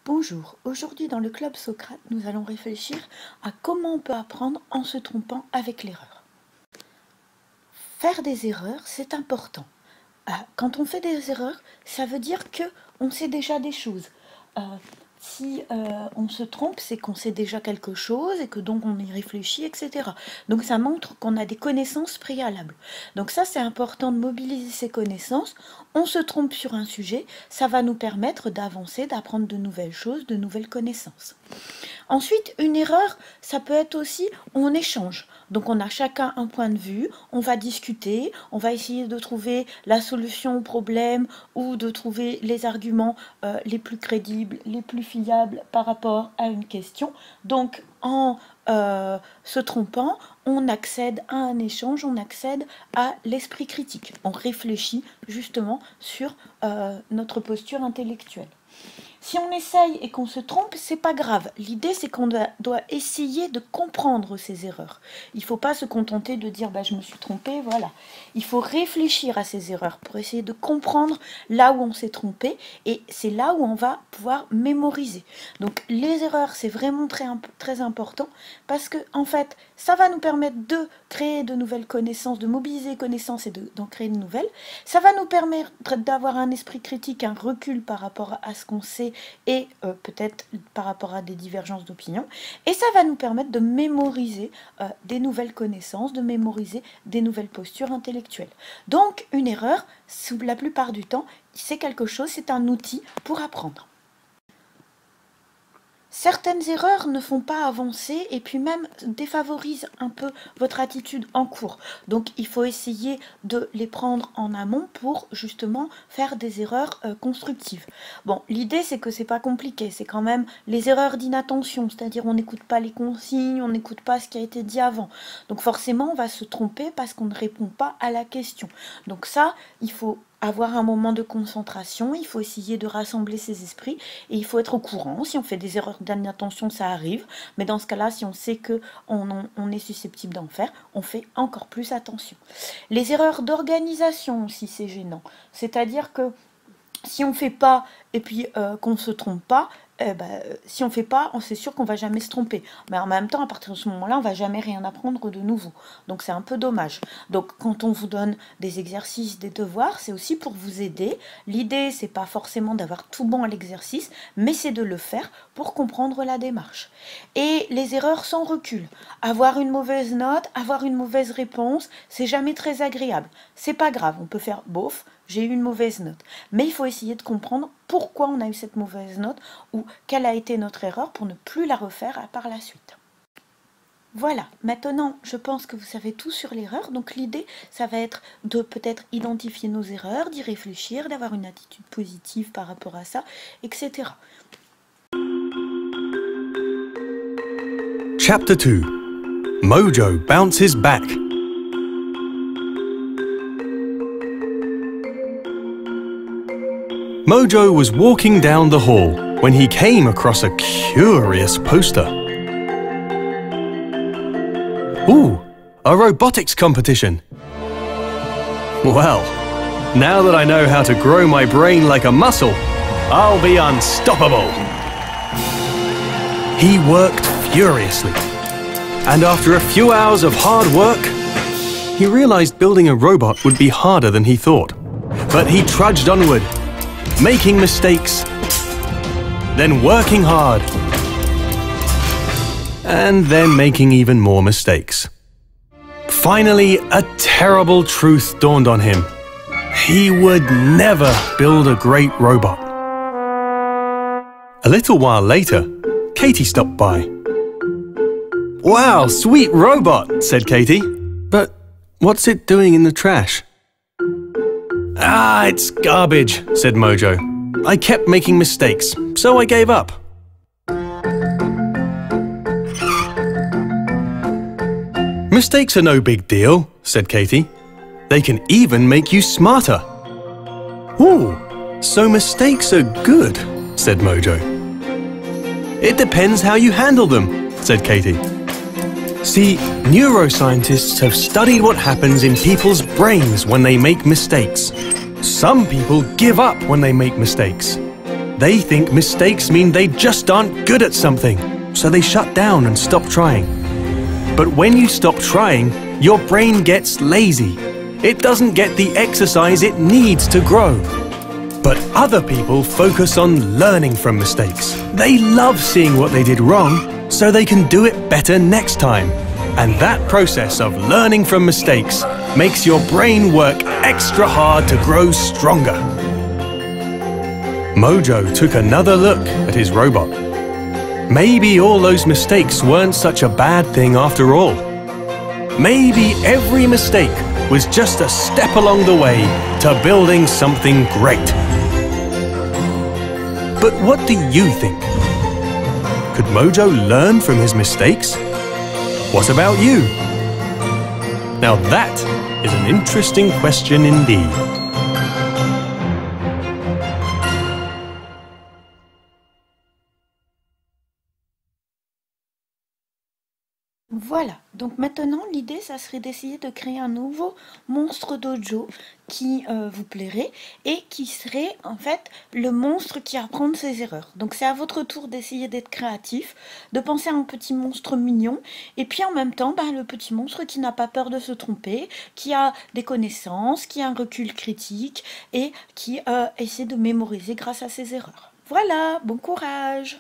Bonjour, aujourd'hui dans le Club Socrate, nous allons réfléchir à comment on peut apprendre en se trompant avec l'erreur. Faire des erreurs, c'est important. Quand on fait des erreurs, ça veut dire qu'on sait déjà des choses. Si on se trompe, c'est qu'on sait déjà quelque chose et que donc on y réfléchit, etc. Donc ça montre qu'on a des connaissances préalables. Donc ça, c'est important de mobiliser ces connaissances. On se trompe sur un sujet, ça va nous permettre d'avancer, d'apprendre de nouvelles choses, de nouvelles connaissances. Ensuite, une erreur, ça peut être aussi, on échange. Donc on a chacun un point de vue, on va discuter, on va essayer de trouver la solution au problème ou de trouver les arguments les plus crédibles, les plus fiables par rapport à une question. Donc en se trompant, on accède à un échange, on accède à l'esprit critique. On réfléchit justement sur notre posture intellectuelle. Si on essaye et qu'on se trompe, c'est pas grave. L'idée, c'est qu'on doit essayer de comprendre ces erreurs. Il ne faut pas se contenter de dire je me suis trompé, voilà. Il faut réfléchir à ces erreurs pour essayer de comprendre là où on s'est trompé, et c'est là où on va pouvoir mémoriser. Donc les erreurs, c'est vraiment très important parce que en fait, ça va nous permettre de créer de nouvelles connaissances, de mobiliser les connaissances et d'en créer de nouvelles. Ça va nous permettre d'avoir un esprit critique, un recul par rapport à ce qu'on sait et peut-être par rapport à des divergences d'opinion. Et ça va nous permettre de mémoriser des nouvelles connaissances, de mémoriser des nouvelles postures intellectuelles. Donc une erreur, la plupart du temps, c'est quelque chose, c'est un outil pour apprendre. Certaines erreurs ne font pas avancer et puis même défavorisent un peu votre attitude en cours. Donc il faut essayer de les prendre en amont pour justement faire des erreurs constructives. Bon, l'idée c'est que c'est pas compliqué, c'est quand même les erreurs d'inattention, c'est-à-dire on n'écoute pas les consignes, on n'écoute pas ce qui a été dit avant. Donc forcément on va se tromper parce qu'on ne répond pas à la question. Donc ça, il faut avoir un moment de concentration, il faut essayer de rassembler ses esprits et il faut être au courant. Si on fait des erreurs d'inattention, ça arrive, mais dans ce cas-là, si on sait qu'on est susceptible d'en faire, on fait encore plus attention. Les erreurs d'organisation aussi, c'est gênant. C'est-à-dire que si on ne fait pas et puis qu'on ne se trompe pas, si on ne fait pas, c'est sûr qu'on ne va jamais se tromper. Mais en même temps, à partir de ce moment-là, on ne va jamais rien apprendre de nouveau. Donc c'est un peu dommage. Donc quand on vous donne des exercices, des devoirs, c'est aussi pour vous aider. L'idée, c'est pas forcément d'avoir tout bon à l'exercice, mais c'est de le faire pour comprendre la démarche. Et les erreurs sans recul. Avoir une mauvaise note, avoir une mauvaise réponse, c'est jamais très agréable. C'est pas grave, on peut faire bof, j'ai eu une mauvaise note. Mais il faut essayer de comprendre pourquoi on a eu cette mauvaise note ou quelle a été notre erreur pour ne plus la refaire par la suite. Voilà, maintenant je pense que vous savez tout sur l'erreur, donc l'idée ça va être de peut-être identifier nos erreurs, d'y réfléchir, d'avoir une attitude positive par rapport à ça, etc. Chapter 2. Mojo bounces back. Mojo was walking down the hall when he came across a curious poster. Ooh, a robotics competition. Well, now that I know how to grow my brain like a muscle, I'll be unstoppable. He worked furiously, and after a few hours of hard work, he realized building a robot would be harder than he thought. But he trudged onward, making mistakes, then working hard, and then making even more mistakes. Finally, a terrible truth dawned on him. He would never build a great robot. A little while later, Katie stopped by. "Wow, sweet robot," said Katie. "But what's it doing in the trash?" "Ah, it's garbage," said Mojo. "I kept making mistakes, so I gave up." "Mistakes are no big deal," said Katie. "They can even make you smarter." "Ooh, so mistakes are good," said Mojo. "It depends how you handle them," said Katie. "See, neuroscientists have studied what happens in people's brains when they make mistakes. Some people give up when they make mistakes. They think mistakes mean they just aren't good at something, so they shut down and stop trying. But when you stop trying, your brain gets lazy. It doesn't get the exercise it needs to grow. But other people focus on learning from mistakes. They love seeing what they did wrong, so they can do it better next time. And that process of learning from mistakes makes your brain work extra hard to grow stronger. Mojo took another look at his robot. Maybe all those mistakes weren't such a bad thing after all. Maybe every mistake was just a step along the way to building something great. But what do you think? Could Mojo learn from his mistakes? What about you? Now that is an interesting question indeed. Voilà, donc maintenant l'idée ça serait d'essayer de créer un nouveau monstre dojo qui vous plairait et qui serait en fait le monstre qui apprend de ses erreurs. Donc c'est à votre tour d'essayer d'être créatif, de penser à un petit monstre mignon et puis en même temps le petit monstre qui n'a pas peur de se tromper, qui a des connaissances, qui a un recul critique et qui essaie de mémoriser grâce à ses erreurs. Voilà, bon courage!